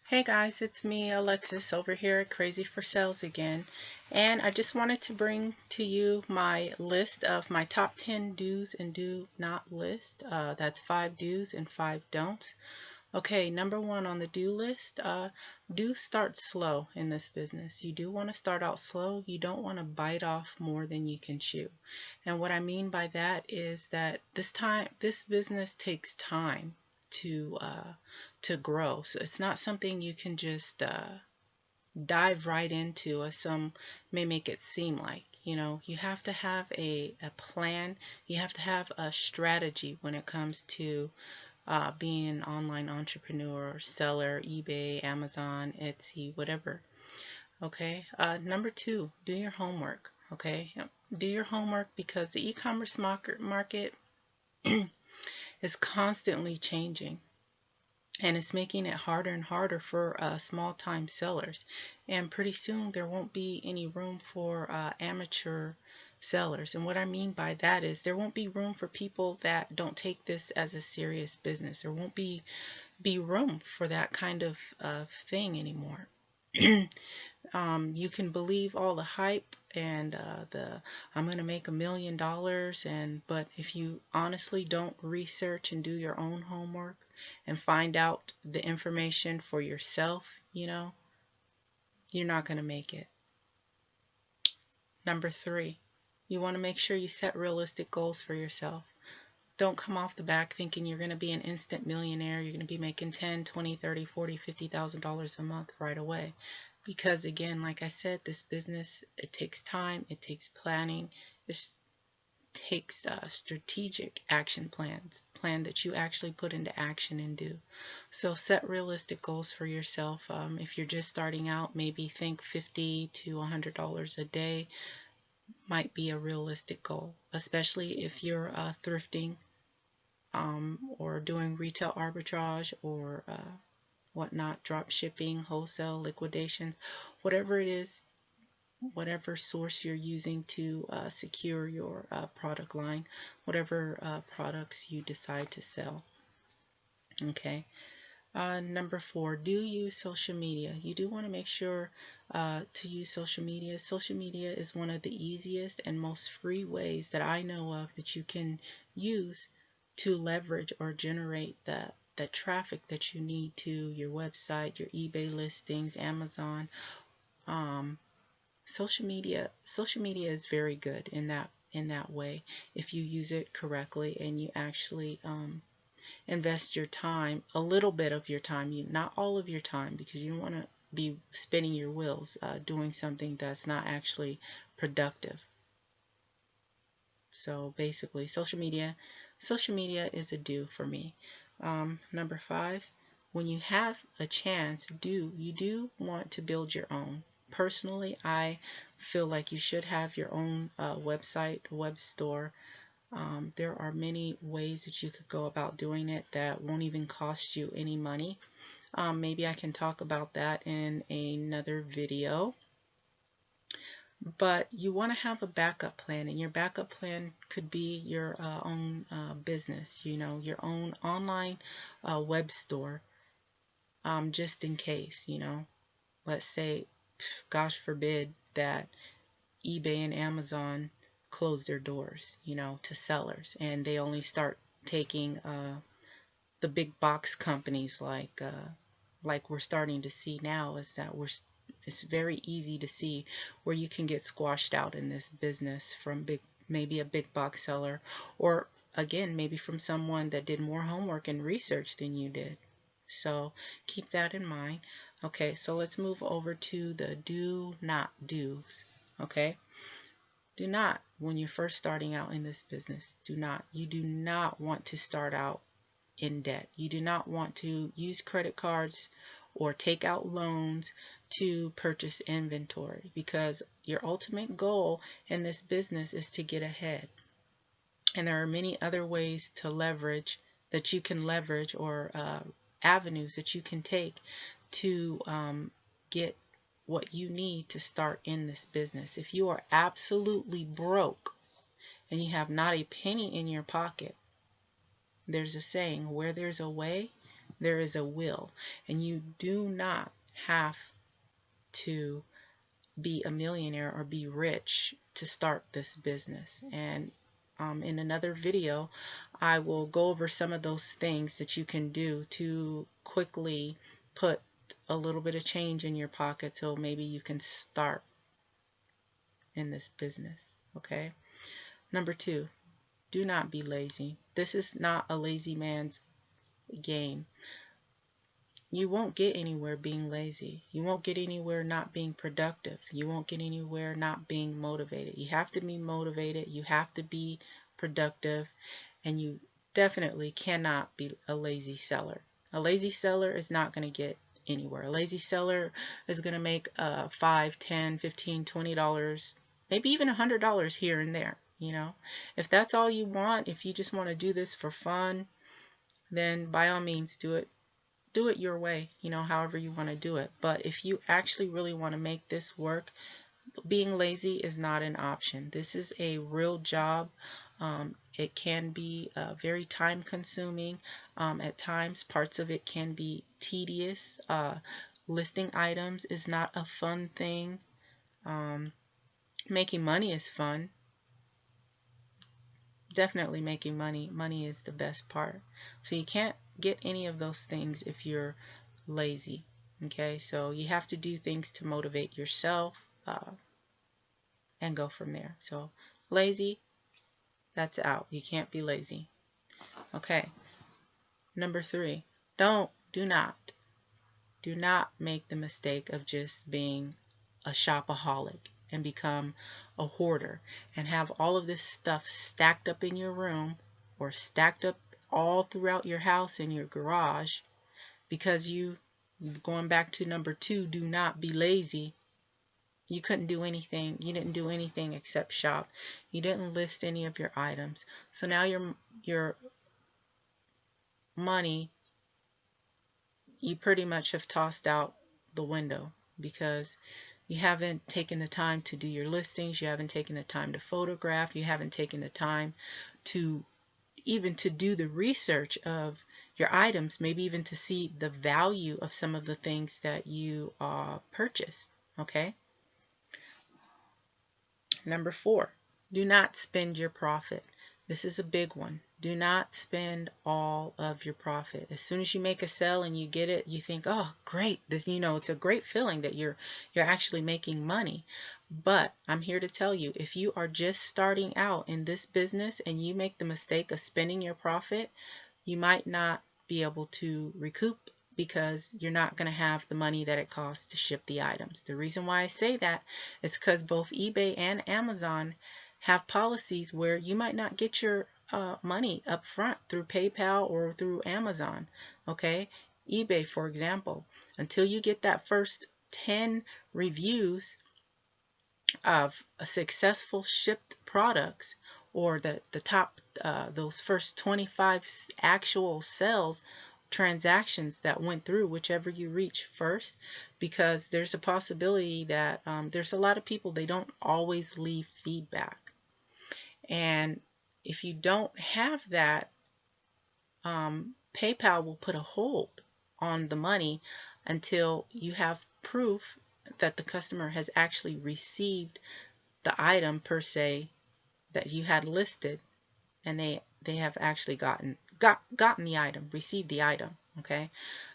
Hey guys, it's me, Alexis, over here at Crazy for Sales again. And I just wanted to bring to you my list of my top 10 do's and do not list. That's 5 do's and 5 don'ts. Okay, number one on the do list, do start slow in this business. You do want to start out slow. You don't want to bite off more than you can chew. And what I mean by that is that this business takes time to uh, to grow. So it's not something you can just dive right into, as some may make it seem like. You have to have a plan. You have to have a strategy when it comes to being an online entrepreneur, seller, eBay, Amazon, Etsy, whatever. Okay. Number two, do your homework. Okay. Yep. Do your homework because the e-commerce market is constantly changing, and it's making it harder and harder for small time sellers. And pretty soon there won't be any room for amateur sellers. And what I mean by that is there won't be room for people that don't take this as a serious business. There won't be room for that kind of thing anymore. You can believe all the hype and the I'm going to make $1 million, but if you honestly don't research and do your own homework and find out the information for yourself, you're not going to make it. Number three, you want to make sure you set realistic goals for yourself. Don't come off the back thinking you're going to be an instant millionaire. You're going to be making 10, 20, 30, 40, $50,000 a month right away. Because again, like I said, this business, it takes time, it takes planning, it takes strategic action plan that you actually put into action and do. So set realistic goals for yourself. If you're just starting out, maybe think $50 to $100 a day might be a realistic goal, especially if you're thrifting, or doing retail arbitrage, or whatnot, drop shipping, wholesale, liquidations, whatever it is, whatever source you're using to secure your product line, whatever products you decide to sell. Okay. Number four, do use social media. You do want to make sure to use social media. Social media is one of the easiest and most free ways that I know of that you can use to leverage or generate the traffic that you need to your website, your eBay listings, Amazon. Um, social media is very good in that way if you use it correctly and you actually invest your time, a little bit of your time, not all of your time, because you don't want to be spinning your wheels doing something that's not actually productive. So basically, social media is a do for me. Number five, when you have a chance, you do want to build your own. Personally, I feel like you should have your own website, web store. There are many ways that you could go about doing it that won't even cost you any money. Maybe I can talk about that in another video. But you want to have a backup plan, and your backup plan could be your own business, your own online web store, just in case, let's say, gosh forbid, that eBay and Amazon close their doors, to sellers, and they only start taking the big box companies, like we're starting to see now, is that it's very easy to see where you can get squashed out in this business from maybe a big box seller, or again, maybe from someone that did more homework and research than you did. So keep that in mind. Okay, so let's move over to the do not do's. Okay, do not, when you're first starting out in this business, you do not want to start out in debt. You do not want to use credit cards or take out loans to purchase inventory, because your ultimate goal in this business is to get ahead. And there are many other ways to leverage that you can leverage, or avenues that you can take to get what you need to start in this business. If you are absolutely broke and you have not a penny in your pocket, there's a saying, where there's a way, There is a will, and you do not have to be a millionaire or be rich to start this business. And in another video, I will go over some of those things that you can do to quickly put a little bit of change in your pocket so maybe you can start in this business. Okay. Number 2, do not be lazy. This is not a lazy man's game. You won't get anywhere being lazy. You won't get anywhere not being productive. You won't get anywhere not being motivated. You have to be motivated. You have to be productive. And you definitely cannot be a lazy seller. A lazy seller is not going to get anywhere. A lazy seller is going to make $5, $10, $15, $20, maybe even $100 here and there. You know, if that's all you want, if you just want to do this for fun, then by all means do it. Do it your way, you know, however you want to do it. But if you actually really want to make this work, being lazy is not an option. This is a real job. It can be very time consuming. At times, parts of it can be tedious. Listing items is not a fun thing. Making money is fun. Definitely making money. Money is the best part. So you can't get any of those things if you're lazy. Okay, so you have to do things to motivate yourself and go from there. So lazy, that's out. You can't be lazy. Okay, number 3, do not make the mistake of just being a shopaholic and become a hoarder and have all of this stuff stacked up in your room or stacked up all throughout your house in your garage because you, going back to number 2, do not be lazy. You couldn't do anything. You didn't do anything except shop. You didn't list any of your items. So now your money, you pretty much have tossed out the window because you haven't taken the time to do your listings. You haven't taken the time to photograph. You haven't taken the time to even to do the research of your items, maybe even to see the value of some of the things that you purchased. Okay. Number 4, do not spend your profit. This is a big one. Do not spend all of your profit. As soon as you make a sale and you get it, you think, oh, great. This, you know, it's a great feeling that you're actually making money. But I'm here to tell you, if you are just starting out in this business and you make the mistake of spending your profit, you might not be able to recoup because you're not going to have the money that it costs to ship the items. The reason why I say that is because both eBay and Amazon have policies where you might not get your money up front through PayPal or through Amazon. Okay, eBay, for example, until you get that first 10 reviews of a successful shipped products, or the top those first 25 actual sales transactions that went through, whichever you reach first, because there's a possibility that there's a lot of people, they don't always leave feedback. And if you don't have that, PayPal will put a hold on the money until you have proof that the customer has actually received the item per se that you had listed, and they have actually gotten the item, received the item. Okay,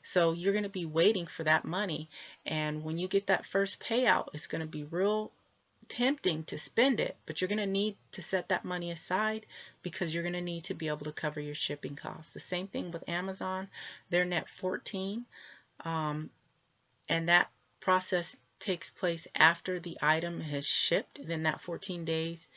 so you're going to be waiting for that money, and when you get that first payout, it's going to be real tempting to spend it, but you're going to need to set that money aside because you're going to need to be able to cover your shipping costs. The same thing with Amazon. They're net 14, and that process takes place after the item has shipped. Then that 14 days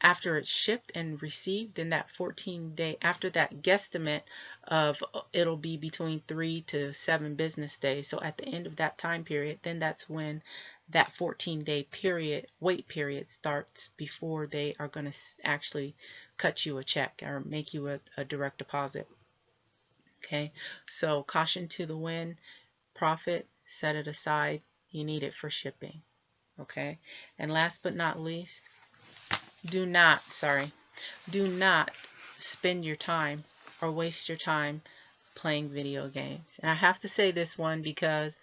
after it's shipped and received, then that 14 day after that guesstimate of it'll be between 3 to 7 business days. So at the end of that time period, then that's when that 14-day period, wait period, starts before they are going to actually cut you a check or make you a direct deposit. Okay, so caution to the wind, profit, set it aside. You need it for shipping. Okay, and last but not least, do not spend your time or waste your time playing video games. And I have to say this one because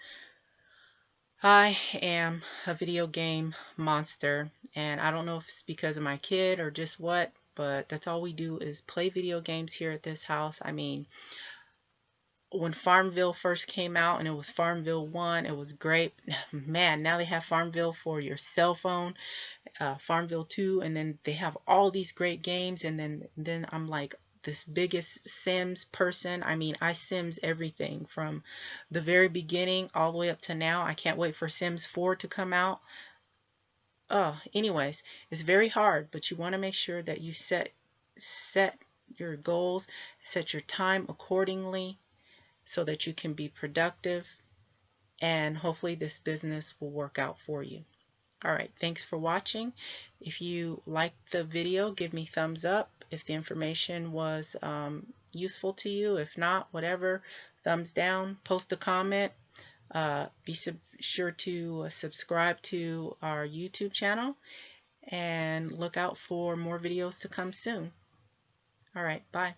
I am a video game monster, and I don't know if it's because of my kid or just what, but that's all we do is play video games here at this house. I mean, when Farmville first came out and it was Farmville 1, it was great. Man, now they have Farmville for your cell phone, Farmville 2, and then they have all these great games, and then I'm like this biggest Sims person. I mean, I Sims everything from the very beginning all the way up to now. I can't wait for Sims 4 to come out. Anyways, it's very hard, but you want to make sure that you set your goals, set your time accordingly, so that you can be productive, and hopefully this business will work out for you. All right, thanks for watching. If you liked the video, give me thumbs up. If the information was useful to you, if not, whatever, thumbs down. Post a comment. Be sure to subscribe to our YouTube channel and look out for more videos to come soon. All right, bye.